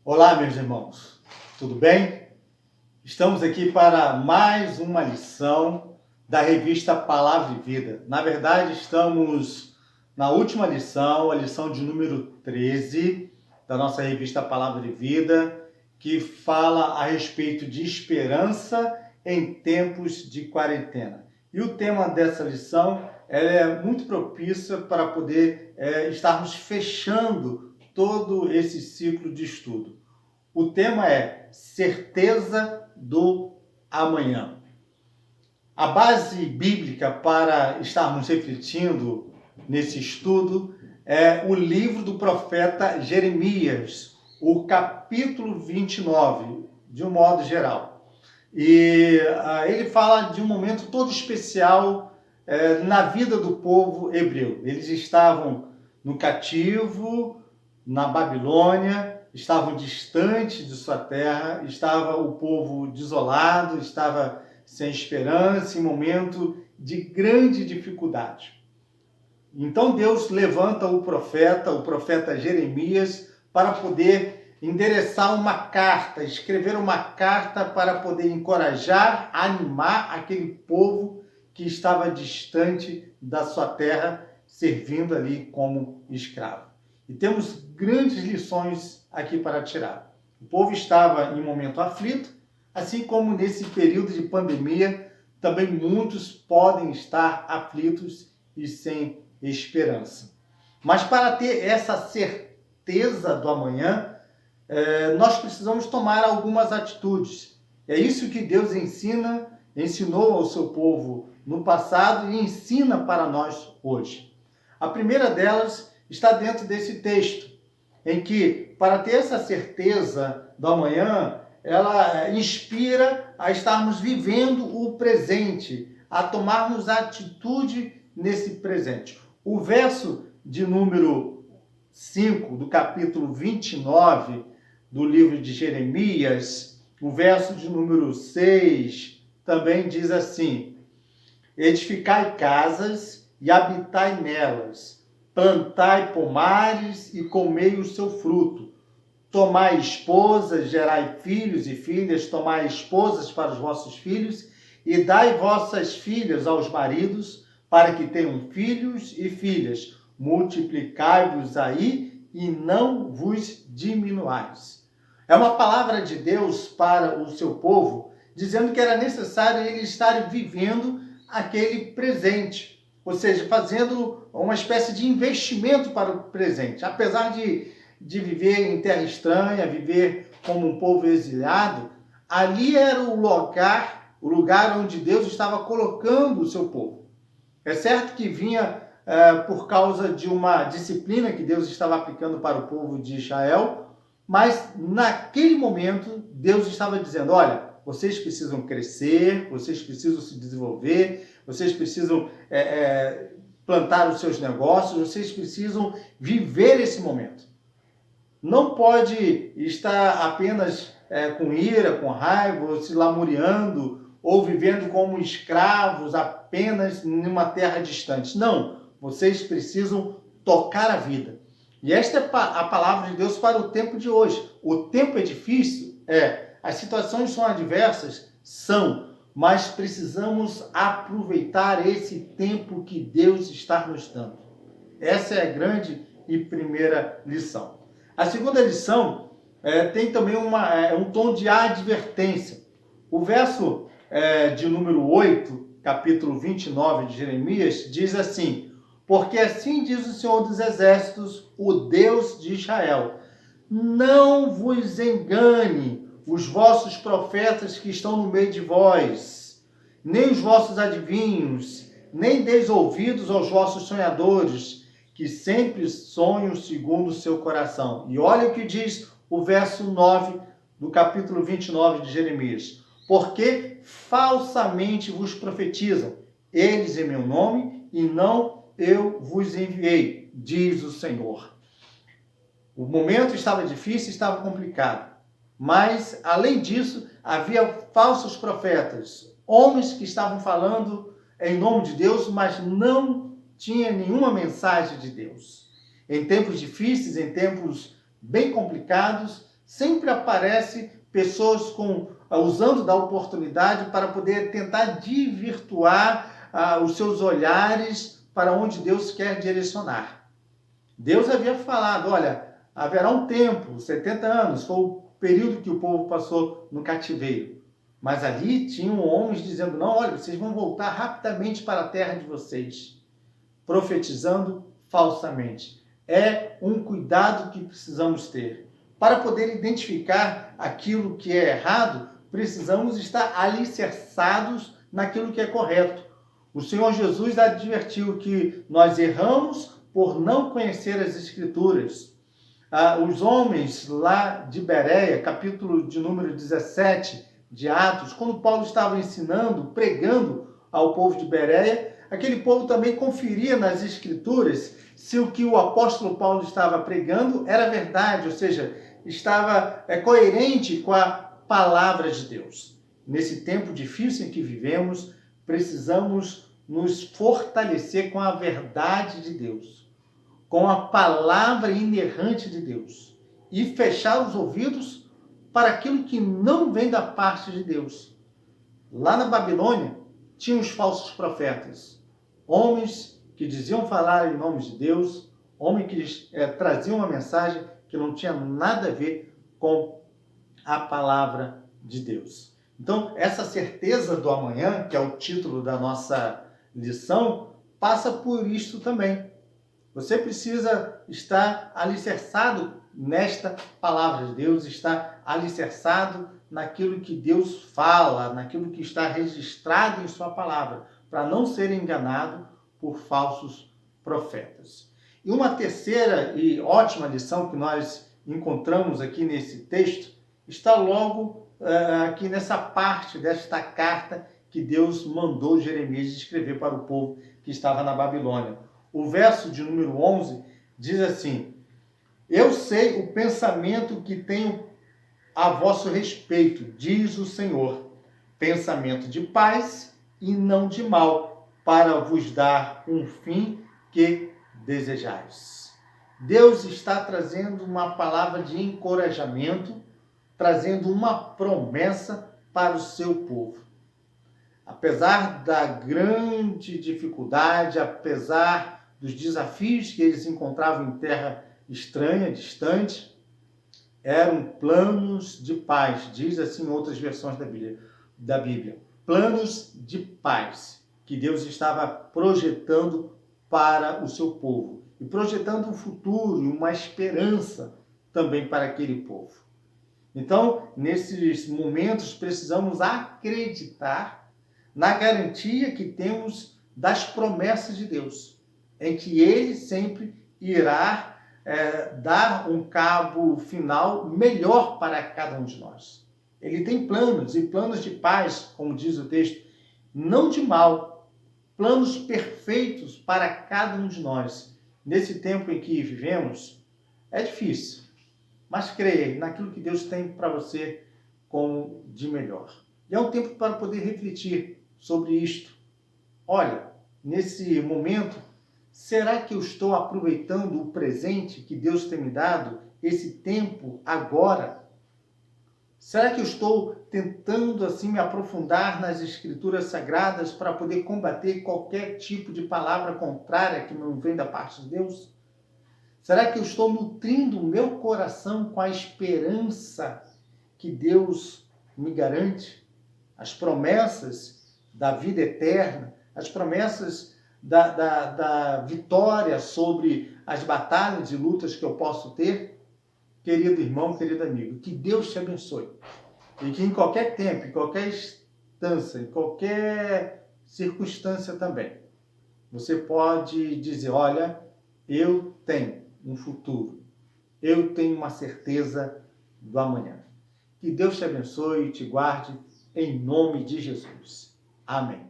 Olá, meus irmãos, tudo bem? Estamos aqui para mais uma lição da revista Palavra e Vida. Na verdade, estamos na última lição, a lição de número 13 da nossa revista Palavra e Vida, que fala a respeito de esperança em tempos de quarentena. E o tema dessa lição é muito propícia para poder estarmos fechando todo esse ciclo de estudo. O tema é certeza do amanhã. A base bíblica para estarmos refletindo nesse estudo é o livro do profeta Jeremias, o capítulo 29, de um modo geral. E ele fala de um momento todo especial na vida do povo hebreu. Eles estavam no cativo, na Babilônia, estavam distantes de sua terra, estava o povo desolado, estava sem esperança, em momento de grande dificuldade. Então Deus levanta o profeta Jeremias, para poder endereçar uma carta, escrever uma carta para poder encorajar, animar aquele povo que estava distante da sua terra, servindo ali como escravo. E temos grandes lições aqui para tirar. O povo estava em momento aflito, assim como nesse período de pandemia, também muitos podem estar aflitos e sem esperança. Mas para ter essa certeza do amanhã, nós precisamos tomar algumas atitudes. É isso que Deus ensinou ao seu povo no passado e ensina para nós hoje. A primeira delas está dentro desse texto, em que, para ter essa certeza do amanhã, ela inspira a estarmos vivendo o presente, a tomarmos atitude nesse presente. O verso de número 5 do capítulo 29 do livro de Jeremias, o verso de número 6, também diz assim: edificai casas e habitai nelas, plantai pomares e comei o seu fruto. Tomai esposas, gerai filhos e filhas, tomai esposas para os vossos filhos, e dai vossas filhas aos maridos, para que tenham filhos e filhas. Multiplicai-vos aí e não vos diminuais. É uma palavra de Deus para o seu povo, dizendo que era necessário ele estar vivendo aquele presente, ou seja, fazendo uma espécie de investimento para o presente. Apesar de viver em terra estranha, viver como um povo exilado, ali era o lugar onde Deus estava colocando o seu povo. É certo que vinha por causa de uma disciplina que Deus estava aplicando para o povo de Israel, mas naquele momento Deus estava dizendo: olha, vocês precisam crescer, vocês precisam se desenvolver, vocês precisam plantar os seus negócios, vocês precisam viver esse momento. Não pode estar apenas com ira, com raiva, ou se lamuriando, ou vivendo como escravos apenas numa terra distante. Não, vocês precisam tocar a vida. E esta é a palavra de Deus para o tempo de hoje. O tempo é difícil? As situações são adversas? São. Mas precisamos aproveitar esse tempo que Deus está nos dando. Essa é a grande e primeira lição. A segunda lição tem também um tom de advertência. O verso de número 8, capítulo 29 de Jeremias, diz assim: porque assim diz o Senhor dos Exércitos, o Deus de Israel: não vos engane os vossos profetas que estão no meio de vós, nem os vossos adivinhos, nem deis ouvidos aos vossos sonhadores, que sempre sonham segundo o seu coração. E olha o que diz o verso 9 do capítulo 29 de Jeremias: porque falsamente vos profetizam, eles em meu nome, e não eu vos enviei, diz o Senhor. O momento estava difícil, estava complicado. Mas, além disso, havia falsos profetas, homens que estavam falando em nome de Deus, mas não tinha nenhuma mensagem de Deus. Em tempos difíceis, em tempos bem complicados, Sempre aparece pessoas usando da oportunidade para poder tentar desvirtuar os seus olhares para onde Deus quer direcionar. Deus havia falado, olha, haverá um tempo, 70 anos, foi o período que o povo passou no cativeiro. Mas ali tinham homens dizendo, não, olha, vocês vão voltar rapidamente para a terra de vocês, profetizando falsamente. É um cuidado que precisamos ter. Para poder identificar aquilo que é errado, precisamos estar alicerçados naquilo que é correto. O Senhor Jesus advertiu que nós erramos por não conhecer as Escrituras. Os homens lá de Bereia, capítulo de número 17 de Atos, quando Paulo estava ensinando, pregando ao povo de Bereia, aquele povo também conferia nas Escrituras se o que o apóstolo Paulo estava pregando era verdade, ou seja, estava coerente com a palavra de Deus. Nesse tempo difícil em que vivemos, precisamos nos fortalecer com a verdade de Deus, com a palavra inerrante de Deus e fechar os ouvidos para aquilo que não vem da parte de Deus. Lá na Babilônia, tinha os falsos profetas, homens que diziam falar em nome de Deus, homens que traziam uma mensagem que não tinha nada a ver com a palavra de Deus. Então, essa certeza do amanhã, que é o título da nossa lição, passa por isto também. Você precisa estar alicerçado nesta palavra de Deus, estar alicerçado naquilo que Deus fala, naquilo que está registrado em sua palavra, para não ser enganado por falsos profetas. E uma terceira e ótima lição que nós encontramos aqui nesse texto está logo aqui nessa parte desta carta que Deus mandou Jeremias escrever para o povo que estava na Babilônia. O verso de número 11 diz assim: eu sei o pensamento que tenho a vosso respeito, diz o Senhor, pensamento de paz e não de mal, para vos dar um fim que desejais. Deus está trazendo uma palavra de encorajamento, trazendo uma promessa para o seu povo. Apesar da grande dificuldade, apesar dos desafios que eles encontravam em terra estranha, distante, eram planos de paz, diz assim em outras versões da Bíblia. Planos de paz que Deus estava projetando para o seu povo e projetando um futuro e uma esperança também para aquele povo. Então, nesses momentos, precisamos acreditar na garantia que temos das promessas de Deus, em que Ele sempre irá dar um cabo final melhor para cada um de nós. Ele tem planos, e planos de paz, como diz o texto, não de mal, planos perfeitos para cada um de nós. Nesse tempo em que vivemos, é difícil, mas creia naquilo que Deus tem para você como de melhor. E é um tempo para poder refletir sobre isto. Olha, nesse momento, será que eu estou aproveitando o presente que Deus tem me dado, esse tempo agora? Será que eu estou tentando assim me aprofundar nas Escrituras Sagradas para poder combater qualquer tipo de palavra contrária que não vem da parte de Deus? Será que eu estou nutrindo o meu coração com a esperança que Deus me garante? As promessas da vida eterna, as promessas da vitória sobre as batalhas e lutas que eu posso ter? Querido irmão, querido amigo, que Deus te abençoe. E que em qualquer tempo, em qualquer instância, em qualquer circunstância também, você pode dizer, olha, eu tenho um futuro. Eu tenho uma certeza do amanhã. Que Deus te abençoe e te guarde em nome de Jesus. Amém.